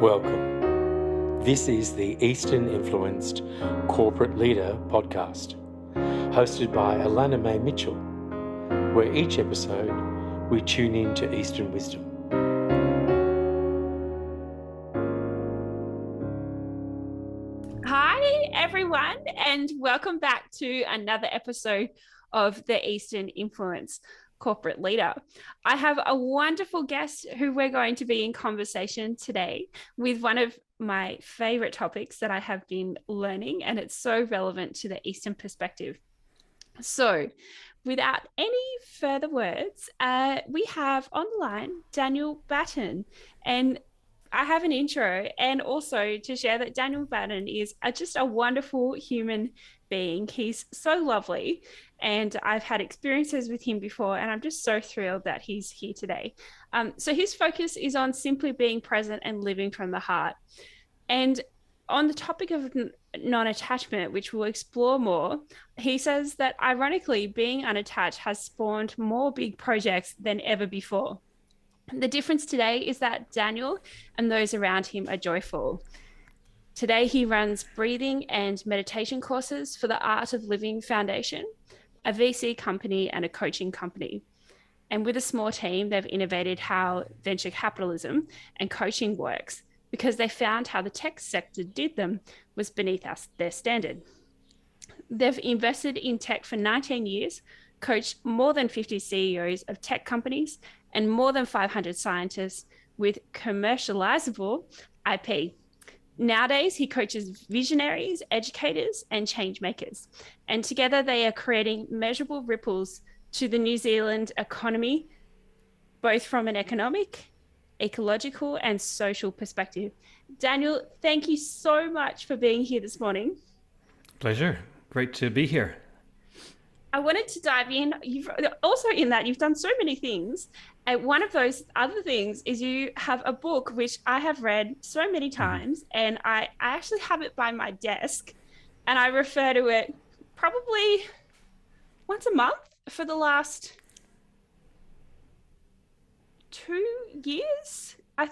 Welcome. This is the Eastern Influenced Corporate Leader podcast, hosted by Alana May Mitchell, where each episode we tune in to Eastern wisdom. Hi, everyone, and welcome back to another episode of the Eastern Influence Corporate Leader. I have a wonderful guest who we're going to be in conversation today with one of my favorite topics that I have been learning, and it's so relevant to the Eastern perspective. So, without any further words, we have on the line Daniel Batten, and I have an intro and also to share that Daniel Batten is just a wonderful human being. He's so lovely, and I've had experiences with him before, and I'm just so thrilled that he's here today. So his focus is on simply being present and living from the heart. And on the topic of non-attachment, which we'll explore more, he says that ironically, being unattached has spawned more big projects than ever before. The difference today is that Daniel and those around him are joyful. Today, he runs breathing and meditation courses for the Art of Living Foundation, a VC company and a coaching company. And with a small team, they've innovated how venture capitalism and coaching works because they found how the tech sector did them was beneath their standard. They've invested in tech for 19 years, coached more than 50 CEOs of tech companies and more than 500 scientists with commercializable IP. Nowadays, he coaches visionaries, educators, and change makers. And together they are creating measurable ripples to the New Zealand economy, both from an economic, ecological, and social perspective. Daniel, thank you so much for being here this morning. Pleasure. Great to be here. I wanted to dive in. You've also in that you've done so many things. And one of those other things is you have a book, which I have read so many times, and I actually have it by my desk, and I refer to it probably once a month for the last 2 years. I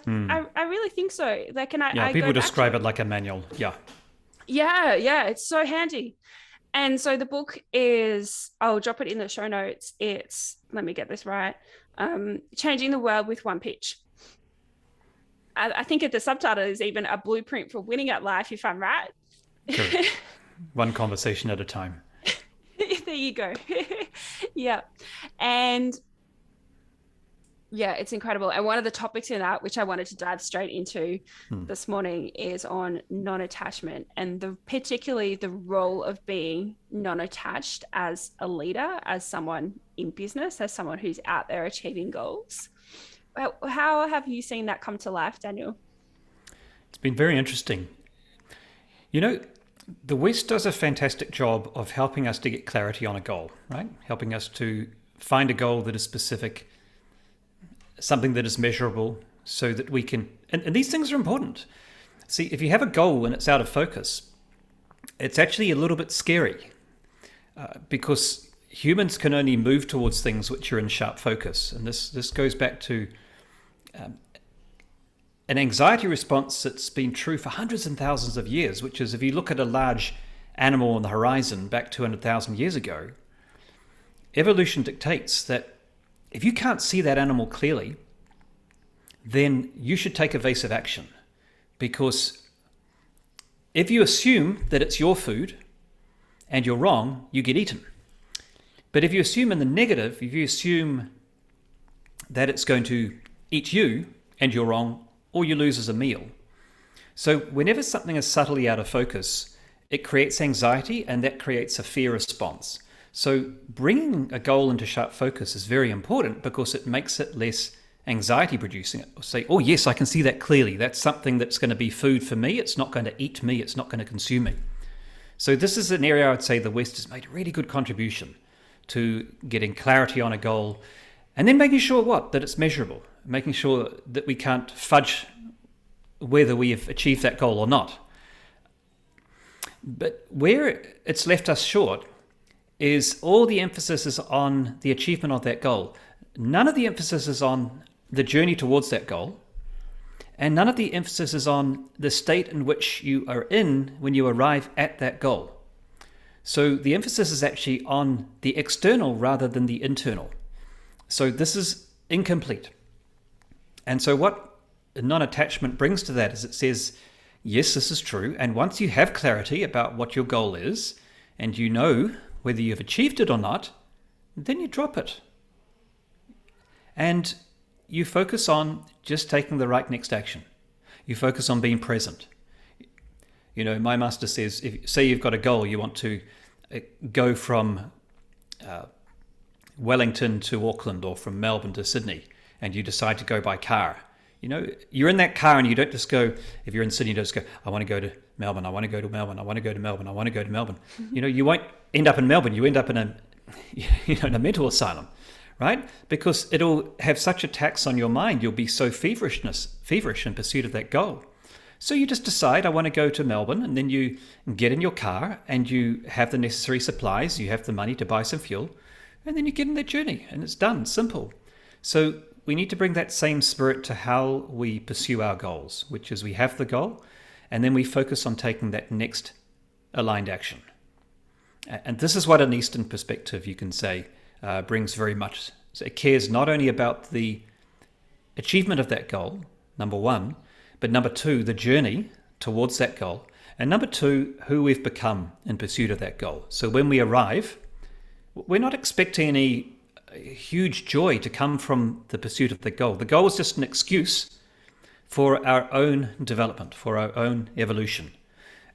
really think so. Like, and I people describe it like a manual. Yeah, it's so handy. And so the book is, I'll drop it in the show notes. It's, let me get this right, Changing the World with One Pitch. I think the subtitle is even a blueprint for winning at life, if I'm right. Sure. One conversation at a time. There you go. Yeah. And yeah, it's incredible. And one of the topics in that, which I wanted to dive straight into this morning, is on non-attachment and particularly the role of being non-attached as a leader, as someone in business, as someone who's out there achieving goals. How have you seen that come to life, Daniel? It's been very interesting. You know, the West does a fantastic job of helping us to get clarity on a goal, right? Helping us to find a goal that is specific, something that is measurable, so that we can, and these things are important. See, if you have a goal and it's out of focus, it's actually a little bit scary because humans can only move towards things which are in sharp focus. And this goes back to an anxiety response that's been true for hundreds and thousands of years, which is if you look at a large animal on the horizon back 200,000 years ago, evolution dictates that if you can't see that animal clearly, then you should take evasive action. Because if you assume that it's your food and you're wrong, you get eaten. But if you assume in the negative, if you assume that it's going to eat you and you're wrong, all you lose is a meal. So whenever something is subtly out of focus, it creates anxiety, and that creates a fear response. So bringing a goal into sharp focus is very important because it makes it less anxiety producing. Say, oh yes, I can see that clearly. That's something that's going to be food for me. It's not going to eat me. It's not going to consume me. So this is an area I would say the West has made a really good contribution to getting clarity on a goal, and then making sure that it's measurable, making sure that we can't fudge whether we have achieved that goal or not. But where it's left us short is all the emphasis is on the achievement of that goal. None of the emphasis is on the journey towards that goal. And none of the emphasis is on the state in which you are in when you arrive at that goal. So the emphasis is actually on the external rather than the internal. So this is incomplete. And so what non-attachment brings to that is it says, yes, this is true. And once you have clarity about what your goal is, and you know whether you've achieved it or not, then you drop it. And you focus on just taking the right next action. You focus on being present. You know, my master says, say you've got a goal, you want to go from Wellington to Auckland or from Melbourne to Sydney, and you decide to go by car. You know, you're in that car and you don't just go, if you're in Sydney, you don't just go, I want to go to Melbourne, I want to go to Melbourne, I want to go to Melbourne, I want to go to Melbourne. You know, you won't end up in Melbourne, you end up in a mental asylum, right? Because it'll have such a tax on your mind, you'll be so feverish in pursuit of that goal. So you just decide, I want to go to Melbourne, and then you get in your car and you have the necessary supplies, you have the money to buy some fuel, and then you get in that journey and it's done, simple. So we need to bring that same spirit to how we pursue our goals, which is we have the goal and then we focus on taking that next aligned action. And this is what an Eastern perspective, you can say, brings very much. So it cares not only about the achievement of that goal, number one, but number two, the journey towards that goal. And number two, who we've become in pursuit of that goal. So when we arrive, we're not expecting any huge joy to come from the pursuit of the goal. The goal is just an excuse for our own development, for our own evolution.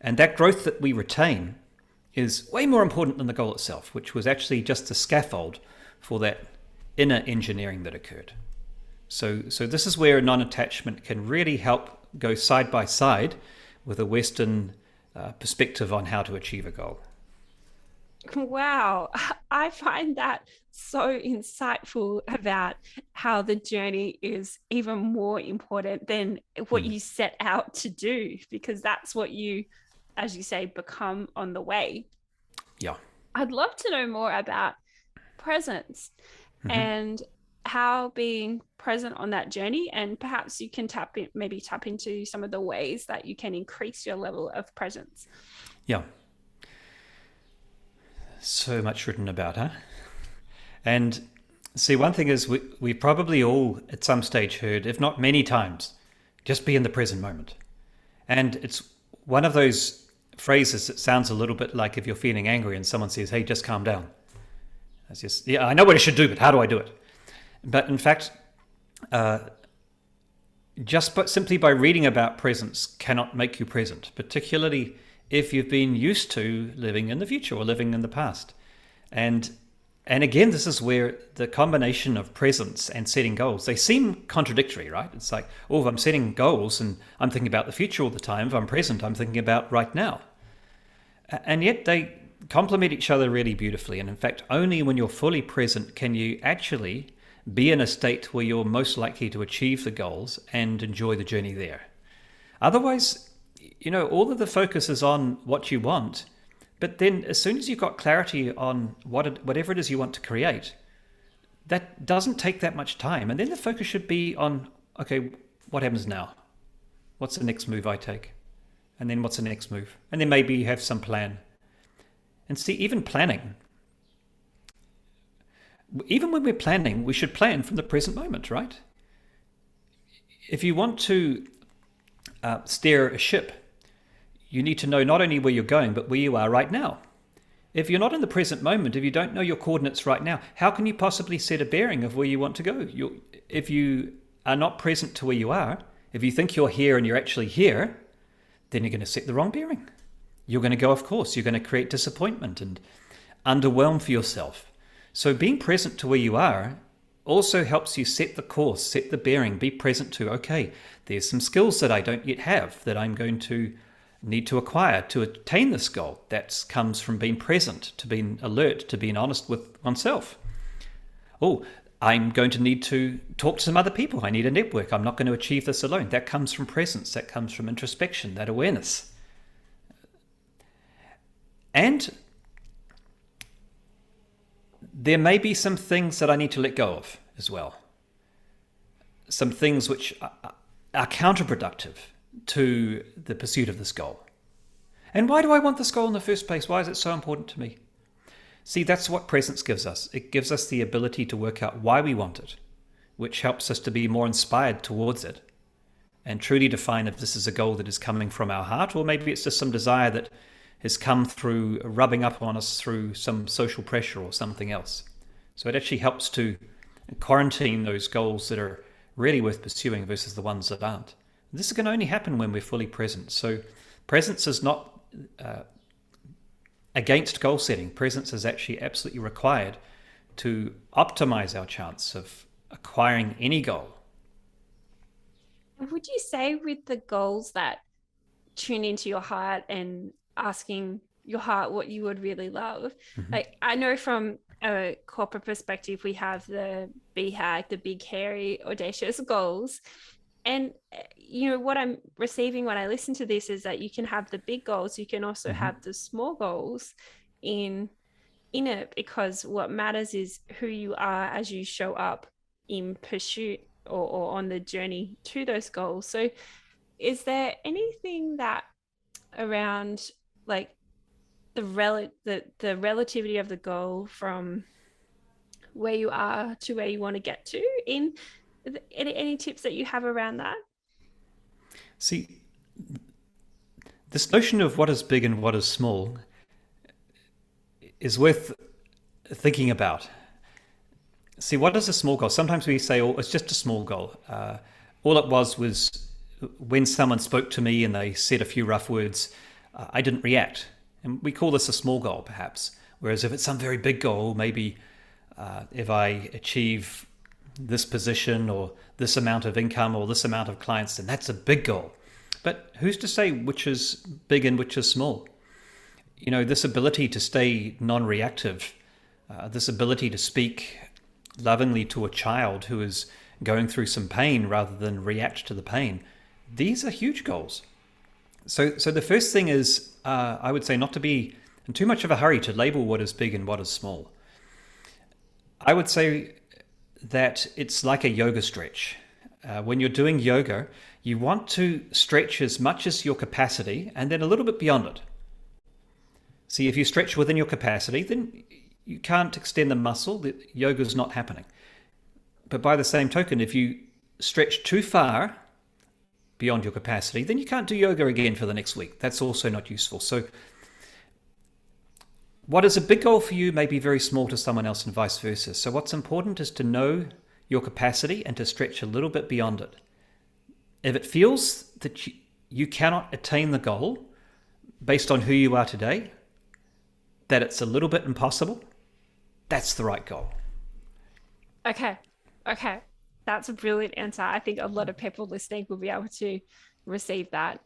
And that growth that we retain is way more important than the goal itself, which was actually just the scaffold for that inner engineering that occurred. So this is where non-attachment can really help go side by side with a Western perspective on how to achieve a goal. Wow, I find that so insightful about how the journey is even more important than what you set out to do, because that's what you, as you say, become on the way. Yeah. I'd love to know more about presence and how being present on that journey, and perhaps you can tap into some of the ways that you can increase your level of presence. Yeah. So much written about, huh? And see, one thing is we probably all at some stage heard, if not many times, just be in the present moment. And it's one of those phrases that sounds a little bit like if you're feeling angry and someone says, hey, just calm down. It's just, yeah, I know what I should do, but how do I do it? But in fact, simply by reading about presence cannot make you present, particularly if you've been used to living in the future or living in the past. And again, this is where the combination of presence and setting goals, they seem contradictory, right? It's like, oh, if I'm setting goals and I'm thinking about the future all the time, if I'm present, I'm thinking about right now. And yet they complement each other really beautifully. And in fact, only when you're fully present can you actually be in a state where you're most likely to achieve the goals and enjoy the journey there. Otherwise, you know, all of the focus is on what you want, but then as soon as you've got clarity on whatever it is you want to create, that doesn't take that much time. And then the focus should be on, okay, what happens now? What's the next move I take? And then what's the next move? And then maybe you have some plan. And see, even planning, even when we're planning, we should plan from the present moment, right? If you want to steer a ship, you need to know not only where you're going, but where you are right now. If you're not in the present moment, if you don't know your coordinates right now, how can you possibly set a bearing of where you want to go? If you are not present to where you are, if you think you're here and you're actually here, then you're going to set the wrong bearing. You're going to go off course. You're going to create disappointment and underwhelm for yourself. So being present to where you are also helps you set the course, set the bearing, be present to, okay, there's some skills that I don't yet have that I'm going to need to acquire to attain this goal. That comes from being present, to being alert, to being honest with oneself. Oh, I'm going to need to talk to some other people. I need a network. I'm not going to achieve this alone. That comes from presence. That comes from introspection, that awareness. And there may be some things that I need to let go of as well. Some things which are counterproductive to the pursuit of this goal. And why do I want this goal in the first place? Why is it so important to me? See, that's what presence gives us. It gives us the ability to work out why we want it, which helps us to be more inspired towards it and truly define if this is a goal that is coming from our heart, or maybe it's just some desire that has come through rubbing up on us through some social pressure or something else. So it actually helps to quarantine those goals that are really worth pursuing versus the ones that aren't. This can only happen when we're fully present. So presence is not against goal setting. Presence is actually absolutely required to optimize our chance of acquiring any goal. Would you say with the goals that tune into your heart and asking your heart what you would really love? Like, I know from a corporate perspective, we have the BHAG, the big, hairy, audacious goals. And, what I'm receiving when I listen to this is that you can have the big goals. You can also have the small goals in it, because what matters is who you are as you show up in pursuit or on the journey to those goals. So is there anything that around like the relativity of the goal from where you are to where you want to get to, in any tips that you have around that? See, this notion of what is big and what is small is worth thinking about. See, what is a small goal? Sometimes we say, oh, it's just a small goal. All it was when someone spoke to me and they said a few rough words, I didn't react. And we call this a small goal, perhaps. Whereas if it's some very big goal, maybe if I achieve this position or this amount of income or this amount of clients, then that's a big goal. But who's to say which is big and which is small? This ability to stay non-reactive, this ability to speak lovingly to a child who is going through some pain rather than react to the pain. These are huge goals. So the first thing is, I would say, not to be in too much of a hurry to label what is big and what is small. I would say that it's like a yoga stretch. When you're doing yoga, you want to stretch as much as your capacity and then a little bit beyond it. See, if you stretch within your capacity, then you can't extend the muscle. The yoga is not happening. But by the same token, if you stretch too far beyond your capacity, then you can't do yoga again for the next week. That's also not useful. So what is a big goal for you may be very small to someone else and vice versa. So what's important is to know your capacity and to stretch a little bit beyond it. If it feels that you cannot attain the goal based on who you are today, that it's a little bit impossible, that's the right goal. Okay. That's a brilliant answer. I think a lot of people listening will be able to receive that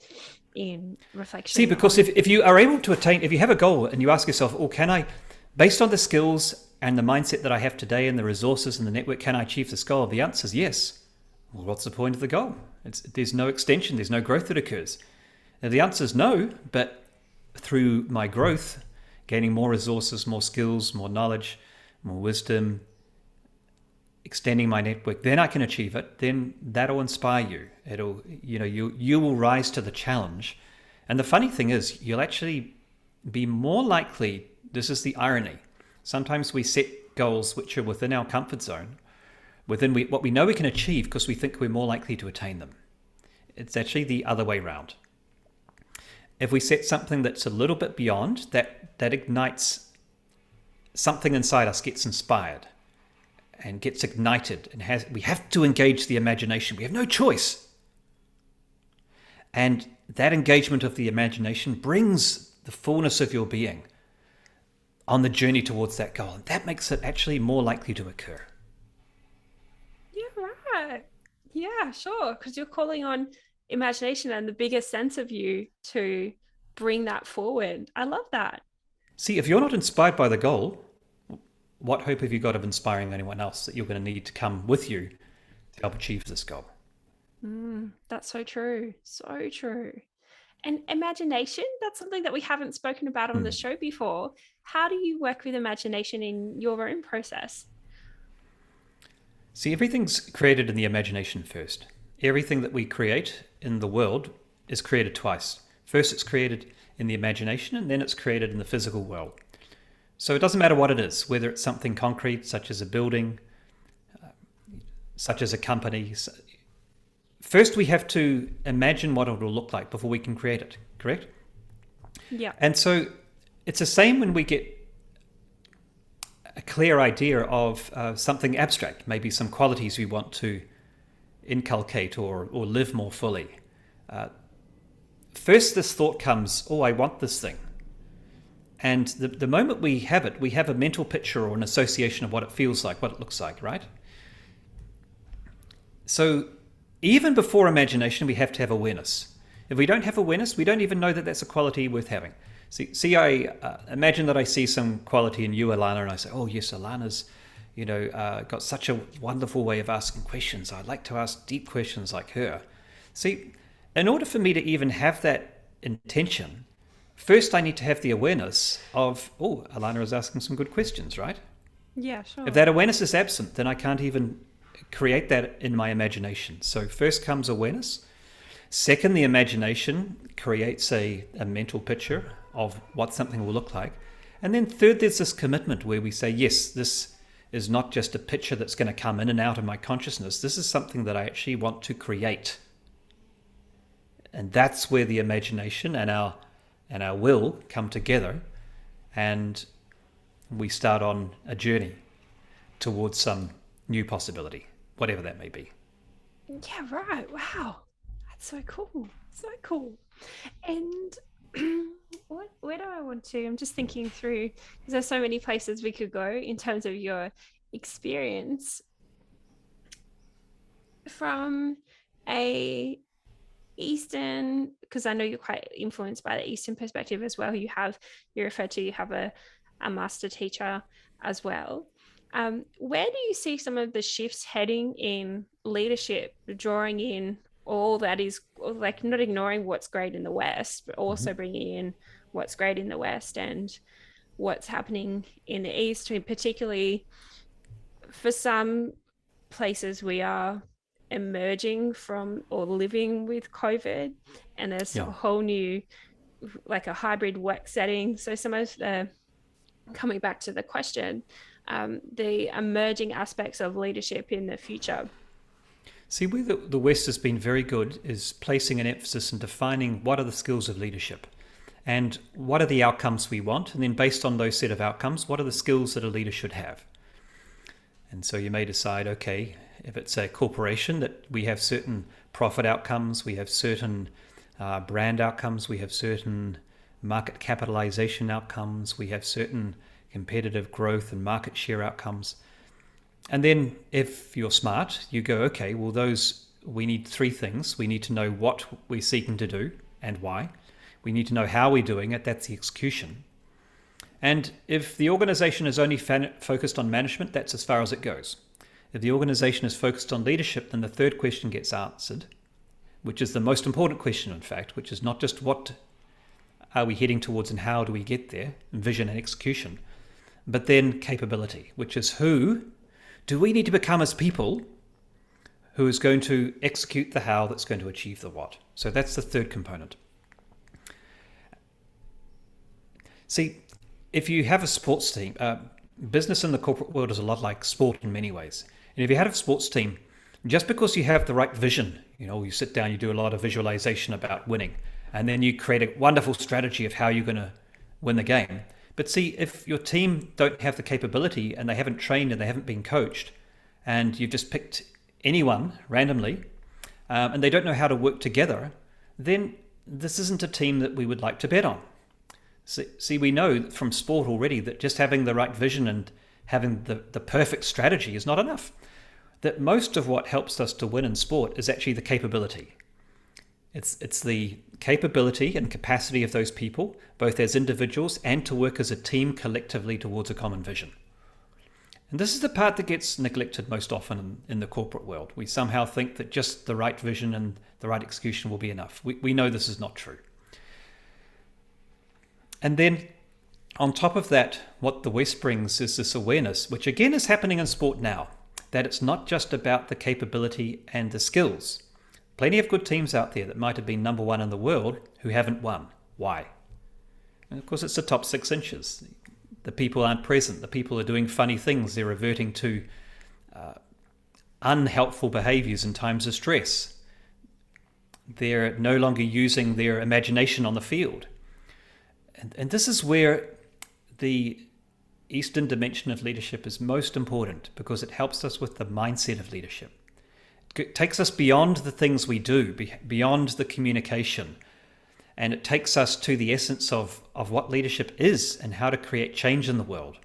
in reflection. See, because if you are able to attain, if you have a goal and you ask yourself, oh, can I, based on the skills and the mindset that I have today and the resources and the network, can I achieve this goal? The answer is yes. Well, what's the point of the goal? There's no extension, there's no growth that occurs. Now, the answer is no, but through my growth, gaining more resources, more skills, more knowledge, more wisdom, extending my network, then I can achieve it. Then that'll inspire you. You will rise to the challenge. And the funny thing is, you'll actually be more likely, this is the irony, sometimes we set goals which are within our comfort zone, within what we know we can achieve because we think we're more likely to attain them. It's actually the other way around. If we set something that's a little bit beyond, that ignites something inside us, gets inspired and gets ignited, and we have to engage the imagination. We have no choice. And that engagement of the imagination brings the fullness of your being on the journey towards that goal. And that makes it actually more likely to occur. Yeah, right. Yeah, sure. Because you're calling on imagination and the biggest sense of you to bring that forward. I love that. See, if you're not inspired by the goal, what hope have you got of inspiring anyone else that you're going to need to come with you to help achieve this goal? That's so true. So true. And imagination, that's something that we haven't spoken about on the show before. How do you work with imagination in your own process? See, everything's created in the imagination first. everything that we create in the world is created twice. First, it's created in the imagination, and then it's created in the physical world. So it doesn't matter what it is, whether it's something concrete, such as a building, such as a company. First, we have to imagine what it will look like before we can create it, correct? Yeah. And so it's the same when we get a clear idea of something abstract, maybe some qualities we want to inculcate or live more fully. First, this thought comes, oh, I want this thing. And the moment we have it, we have a mental picture or an association of what it feels like, what it looks like, right? So even before imagination, we have to have awareness. If we don't have awareness, we don't even know that that's a quality worth having. See, I imagine that I see some quality in you, Alana, and I say, oh, yes, Alana's, got such a wonderful way of asking questions. I'd like to ask deep questions like her. See, in order for me to even have that intention, first I need to have the awareness of, oh, Alana is asking some good questions, right? Yeah, sure. If that awareness is absent, then I can't even create that in my imagination. So first comes awareness. Second, the imagination creates a mental picture of what something will look like. And then third, there's this commitment where we say, yes, this is not just a picture that's going to come in and out of my consciousness. This is something that I actually want to create. And that's where the imagination and our will come together, and we start on a journey towards some new possibility, whatever that may be. Yeah, right. Wow. That's so cool. So cool. And where do I want to? I'm just thinking through, because there's so many places we could go in terms of your experience from a Eastern, because I know you're quite influenced by the Eastern perspective as well. You have a master teacher as well. Where do you see some of the shifts heading in leadership, drawing in all that is, like, not ignoring what's great in the West, but also bringing in what's great in the West and what's happening in the East, particularly for some places we are emerging from or living with COVID, and there's a whole new, like, a hybrid work setting. So some of the, coming back to the question, the emerging aspects of leadership in the future. See, where the West has been very good is placing an emphasis in defining what are the skills of leadership and what are the outcomes we want, and then based on those set of outcomes, what are the skills that a leader should have. And so you may decide, okay, if it's a corporation, that we have certain profit outcomes, we have certain brand outcomes, we have certain market capitalization outcomes, we have certain competitive growth and market share outcomes. And then if you're smart, you go, okay, well, we need three things. We need to know what we're seeking to do and why. We need to know how we're doing it. That's the execution. And if the organization is only focused on management, that's as far as it goes. If the organization is focused on leadership, then the third question gets answered, which is the most important question, in fact, which is not just what are we heading towards and how do we get there, vision and execution, but then capability, which is who do we need to become as people who is going to execute the how that's going to achieve the what. So that's the third component. See, if you have a sports team, business in the corporate world is a lot like sport in many ways. And if you have a sports team, just because you have the right vision, you sit down, you do a lot of visualization about winning, and then you create a wonderful strategy of how you're going to win the game. But see, if your team don't have the capability and they haven't trained and they haven't been coached, and you've just picked anyone randomly, and they don't know how to work together, then this isn't a team that we would like to bet on. See, we know from sport already that just having the right vision and having the perfect strategy is not enough. That most of what helps us to win in sport is actually the capability. It's the capability and capacity of those people, both as individuals and to work as a team collectively towards a common vision. And this is the part that gets neglected most often in the corporate world. We somehow think that just the right vision and the right execution will be enough. We know this is not true. And then on top of that, what the West brings is this awareness, which again is happening in sport now, that it's not just about the capability and the skills. Plenty of good teams out there that might have been number one in the world who haven't won. Why? And of course, it's the top 6 inches. The people aren't present. The people are doing funny things. They're reverting to unhelpful behaviors in times of stress. They're no longer using their imagination on the field. And this is where the Eastern dimension of leadership is most important, because it helps us with the mindset of leadership. It takes us beyond the things we do, beyond the communication, and it takes us to the essence of what leadership is and how to create change in the world.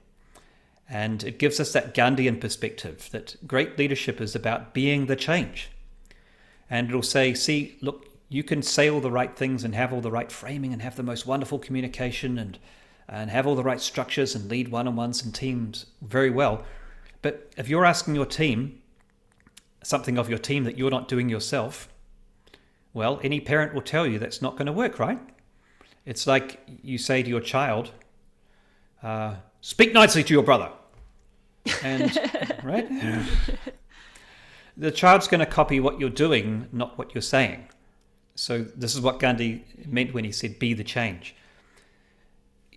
And it gives us that Gandhian perspective that great leadership is about being the change. And it'll say, see, look, you can say all the right things and have all the right framing and have the most wonderful communication and have all the right structures and lead one-on-ones and teams very well. But if you're asking your team something of your team that you're not doing yourself, well, any parent will tell you that's not going to work, right? It's like you say to your child, speak nicely to your brother. And right? The child's going to copy what you're doing, not what you're saying. So this is what Gandhi meant when he said, be the change.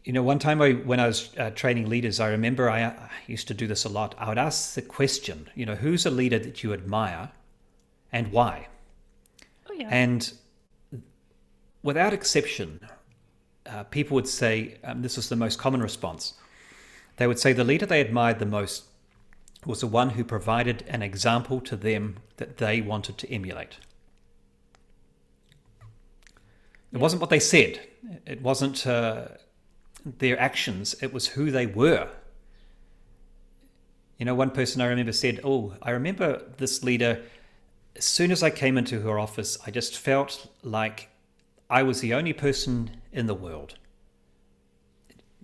You know, one time when I was training leaders, I remember I used to do this a lot. I would ask the question, you know, who's a leader that you admire and why? Oh, yeah. And without exception, people would say, this was the most common response, they would say the leader they admired the most was the one who provided an example to them that they wanted to emulate. It wasn't what they said. It wasn't their actions. It was who they were. You know, one person I remember said, I remember this leader, as soon as I came into her office, I just felt like I was the only person in the world.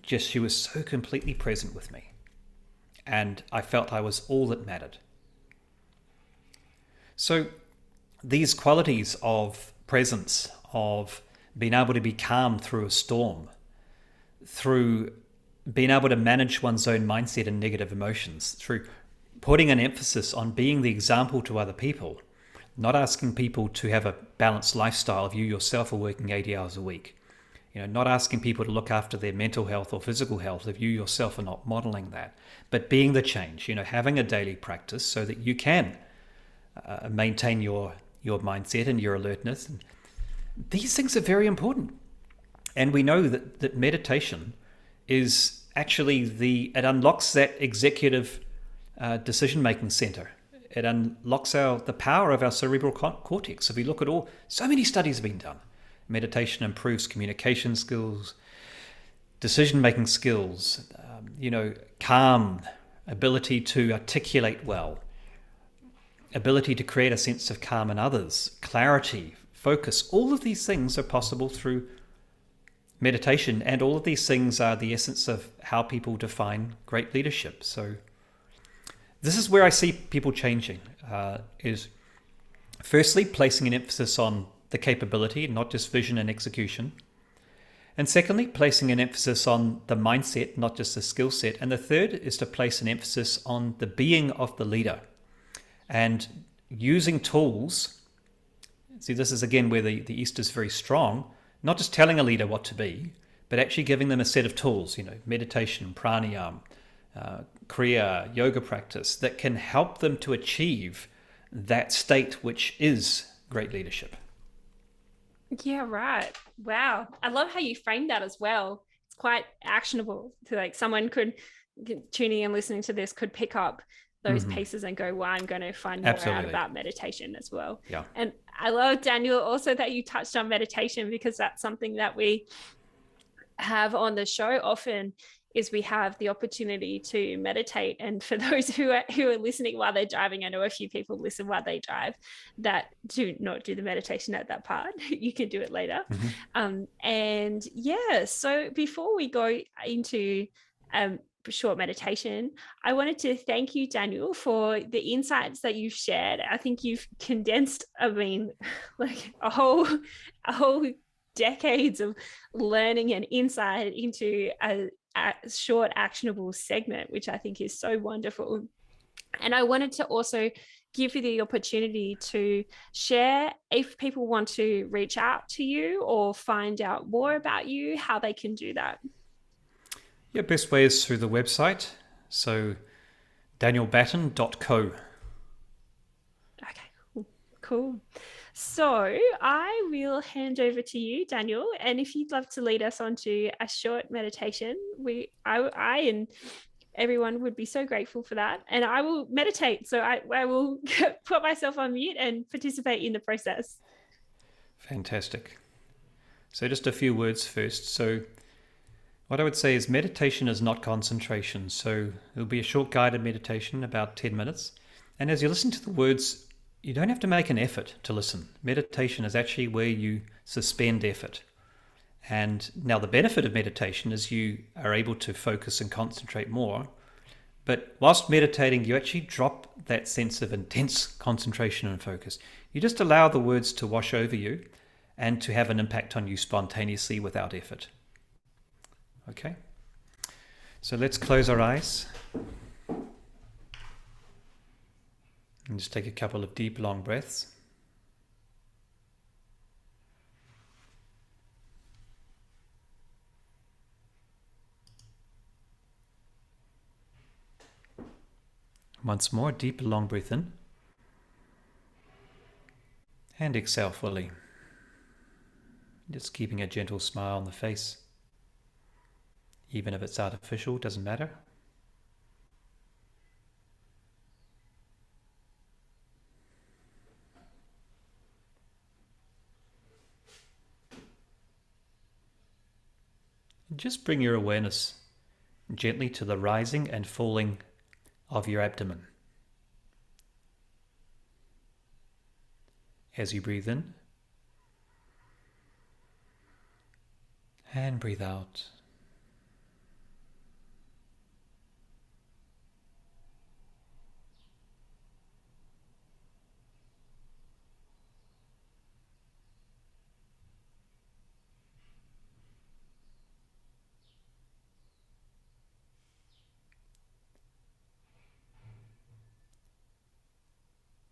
Just, she was so completely present with me. And I felt I was all that mattered. So these qualities of presence, of being able to be calm through a storm, through being able to manage one's own mindset and negative emotions, through putting an emphasis on being the example to other people, not asking people to have a balanced lifestyle if you yourself are working 80 hours a week. You know, not asking people to look after their mental health or physical health if you yourself are not modeling that, but being the change, you know, having a daily practice so that you can maintain your mindset and your alertness. And these things are very important. And we know that meditation is actually it unlocks that executive decision-making center. It unlocks the power of our cerebral cortex. If we look at so many studies have been done. Meditation improves communication skills, decision-making skills, calm, ability to articulate well, ability to create a sense of calm in others, clarity, focus. All of these things are possible through meditation, and all of these things are the essence of how people define great leadership. So this is where I see people changing, is firstly placing an emphasis on the capability, not just vision and execution. And secondly, placing an emphasis on the mindset, not just the skill set. And the third is to place an emphasis on the being of the leader and using tools. See, this is again where the East is very strong, not just telling a leader what to be, but actually giving them a set of tools, meditation, pranayama, kriya, yoga practice that can help them to achieve that state, which is great leadership. Yeah, right. Wow. I love how you framed that as well. It's quite actionable to someone could tuning and listening to this could pick up those pieces and go, well, I'm going to find more out about meditation as well. Yeah. And I love, Daniel, also that you touched on meditation, because that's something that we have on the show often, is we have the opportunity to meditate. And for those who are listening while they're driving, I know a few people listen while they drive that do not do the meditation at that part. You can do it later. And yeah, so before we go into short meditation, I wanted to thank you, Daniel, for the insights that you've shared. I think you've condensed, like a whole decades of learning and insight into a short actionable segment, which I think is so wonderful. And I wanted to also give you the opportunity to share if people want to reach out to you or find out more about you, how they can do that. Yeah, best way is through the website. So danielbatten.co. Okay, cool. So I will hand over to you, Daniel. And if you'd love to lead us onto a short meditation, I and everyone would be so grateful for that. And I will meditate. So I will put myself on mute and participate in the process. Fantastic. So just a few words first. So what I would say is meditation is not concentration. So it'll be a short guided meditation, about 10 minutes. And as you listen to the words, you don't have to make an effort to listen. Meditation is actually where you suspend effort. And now the benefit of meditation is you are able to focus and concentrate more. But whilst meditating, you actually drop that sense of intense concentration and focus. You just allow the words to wash over you and to have an impact on you spontaneously without effort. Okay? So let's close our eyes. And just take a couple of deep, long breaths. Once more, deep, long breath in. And exhale fully. Just keeping a gentle smile on the face. Even if it's artificial, doesn't matter. Just bring your awareness gently to the rising and falling of your abdomen. As you breathe in and breathe out.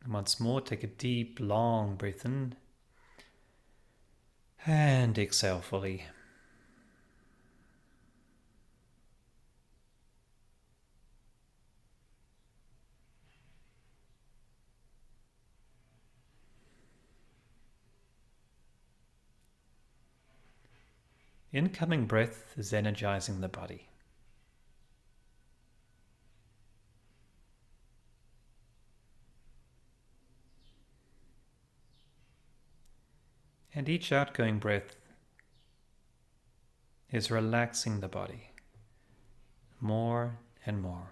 And once more, take a deep, long breath in and exhale fully. Incoming breath is energizing the body. And each outgoing breath is relaxing the body more and more.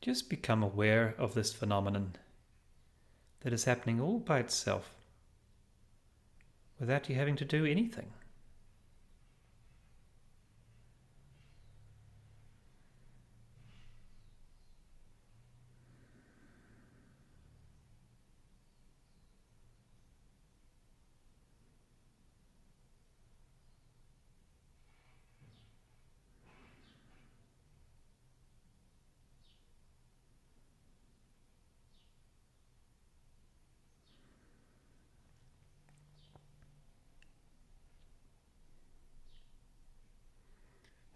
Just become aware of this phenomenon that is happening all by itself without you having to do anything.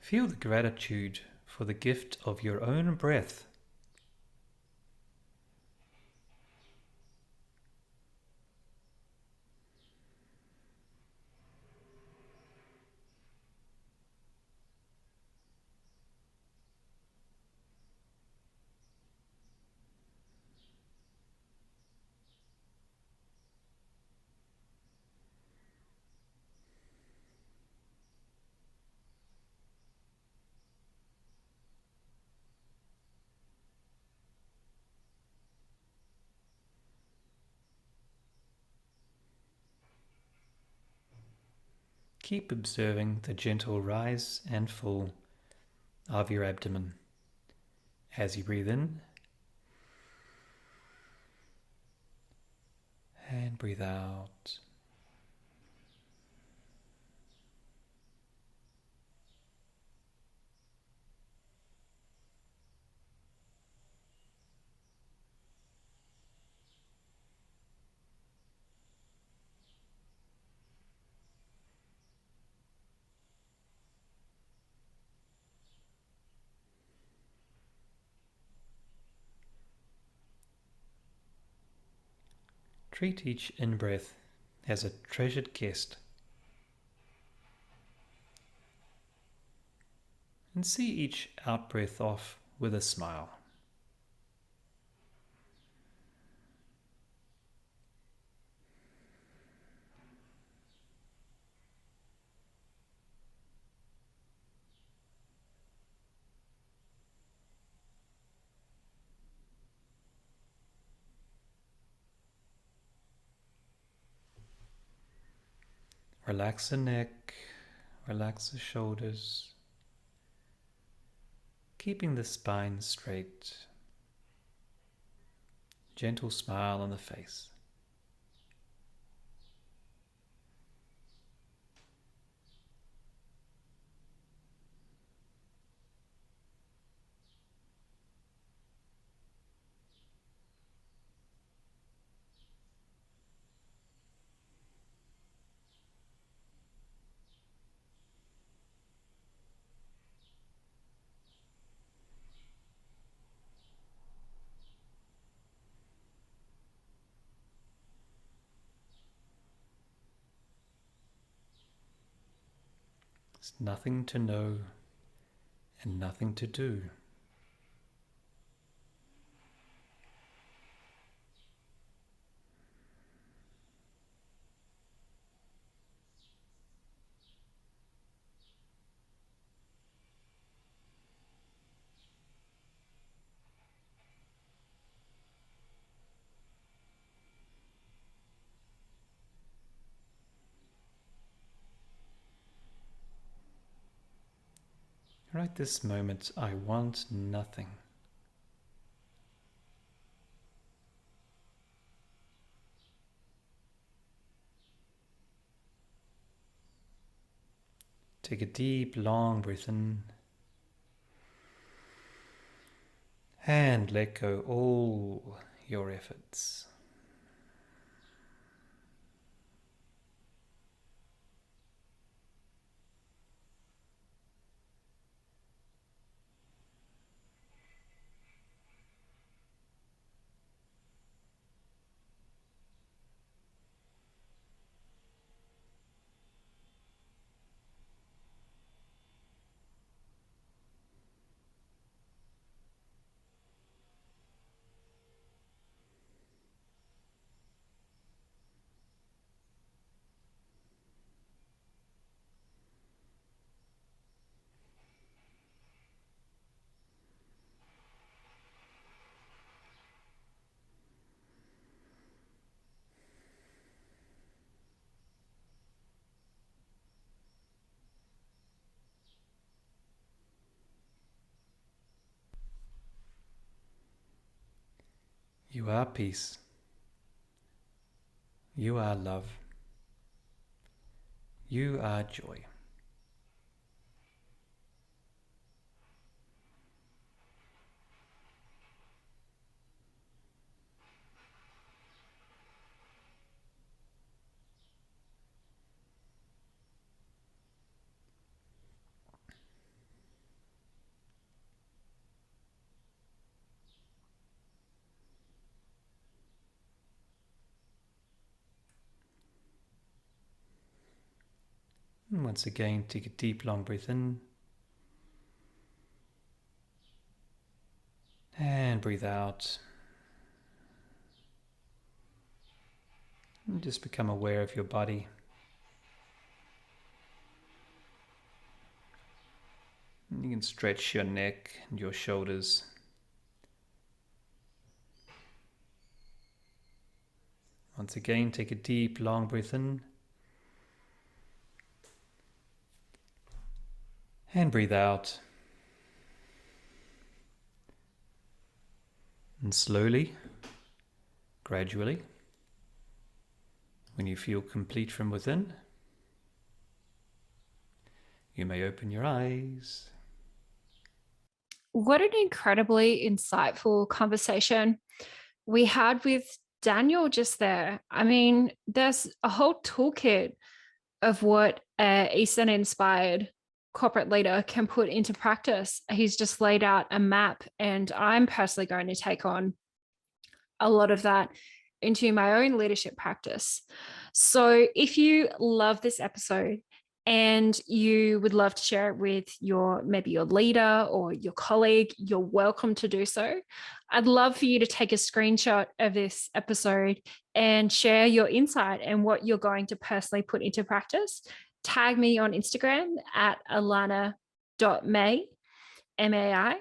Feel the gratitude for the gift of your own breath. Keep observing the gentle rise and fall of your abdomen as you breathe in and breathe out. Treat each in-breath as a treasured guest, and see each out-breath off with a smile. Relax the neck, relax the shoulders, keeping the spine straight. Gentle smile on the face. There's nothing to know and nothing to do. Right this moment, I want nothing. Take a deep, long breath in and let go all your efforts. You are peace. You are love. You are joy. And once again, take a deep, long breath in. And breathe out. And just become aware of your body. And you can stretch your neck and your shoulders. Once again, take a deep, long breath in. And breathe out. And slowly, gradually, when you feel complete from within, you may open your eyes. What an incredibly insightful conversation we had with Daniel just there. I mean, there's a whole toolkit of what an Eastern inspired corporate leader can put into practice. He's just laid out a map, and I'm personally going to take on a lot of that into my own leadership practice. So if you love this episode and you would love to share it with maybe your leader or your colleague, you're welcome to do so. I'd love for you to take a screenshot of this episode and share your insight and what you're going to personally put into practice. Tag me on Instagram at alana.may, M-A-I,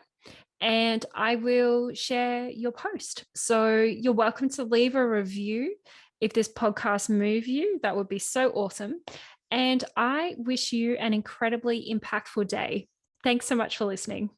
and I will share your post. So you're welcome to leave a review if this podcast moves you. That would be so awesome. And I wish you an incredibly impactful day. Thanks so much for listening.